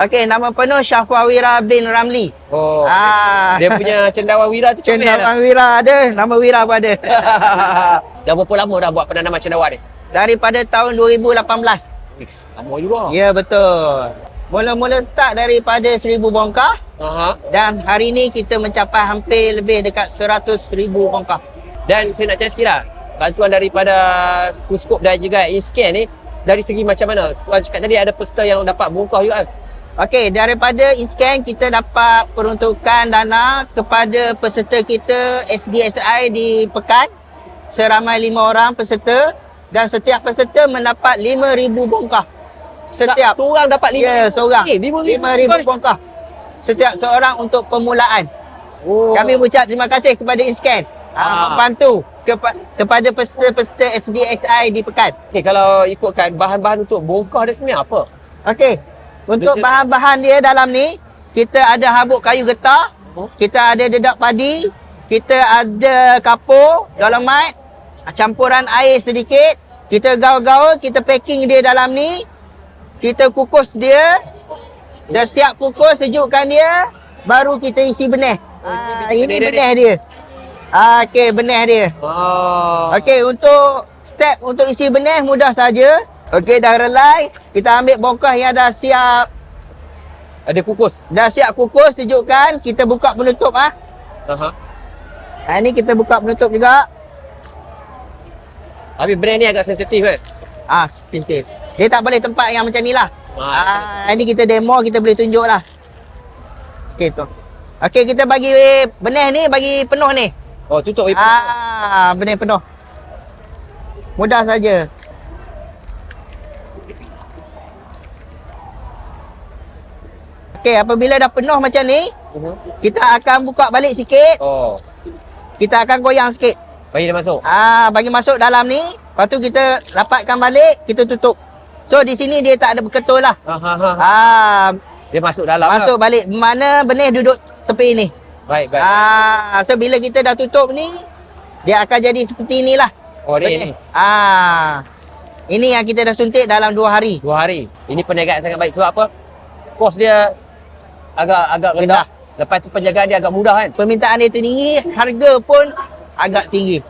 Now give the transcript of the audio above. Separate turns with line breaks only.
Okey, nama penuh Syafwawira bin Ramli.
Oh. Dia punya Cendawawira tu comel lah.
Wira ada, nama Wira pun ada.
Dah berapa lama dah buat penanaman cendawa ni?
Daripada tahun 2018.
Lama juga.
Ya, betul. Mula-mula start daripada 1000 bongkah dan hari ni kita mencapai hampir lebih dekat 100,000 bongkah.
Dan saya nak tanya sikit lah, bantuan daripada Puskop dan juga InScan ni dari segi macam mana? Tuan cakap tadi ada peserta yang dapat bongkah juga kan?
Okey, daripada InScan kita dapat peruntukan dana kepada peserta kita SDSI di Pekan seramai 5 orang peserta dan setiap peserta mendapat 5,000 bongkah. Setiap
seorang dapat 5,000.
Ya, seorang.
5,000
bongkah. Setiap seorang untuk permulaan.
Oh.
Kami ucap terima kasih kepada InScan membantu kepada peserta-peserta SDSI di Pekan.
Okay, kalau ikutkan bahan-bahan untuk bongkah dia sebenarnya apa?
Okey. Untuk bahan-bahan dia dalam ni, kita ada habuk kayu getah, kita ada dedak padi, kita ada kapur, dolomite, campuran air sedikit, kita gaul-gaul, kita packing dia dalam ni, kita kukus dia, dah siap kukus, sejukkan dia, baru kita isi benih. Ini benih dia. Okey, benih dia. Okey, untuk step untuk isi benih mudah saja. Okey, dah relai, kita ambil bongkah yang dah siap.
Ada kukus.
Dah siap kukus, sejukkan, kita buka penutup Ini kita buka penutup juga.
Habis benih ni agak sensitif kan?
Sikit-sikit. Dia tak boleh tempat yang macam ni lah. Ini kita demo, kita boleh tunjuk lah. Okey tu. Okey, kita bagi benih ni, bagi penuh ni.
Oh, tutup.
Benih penuh. Mudah saja. Okey, apabila dah penuh macam ni, kita akan buka balik sikit. Kita akan goyang sikit.
Bagi dia masuk.
Bagi masuk dalam ni, lepas tu kita rapatkan balik, kita tutup. So di sini dia tak ada berketul lah.
Dia masuk dalam.
Masuk balik. Mana benih duduk tepi ni.
Baik.
So bila kita dah tutup ni, dia akan jadi seperti inilah.
Ni.
Ini yang kita dah suntik dalam 2 hari.
2 hari. Ini perniagaan sangat baik. Sebab apa? Kos dia agak rendah. Lepas tu penjagaan dia agak mudah kan?
Permintaan dia tinggi, harga pun agak tinggi.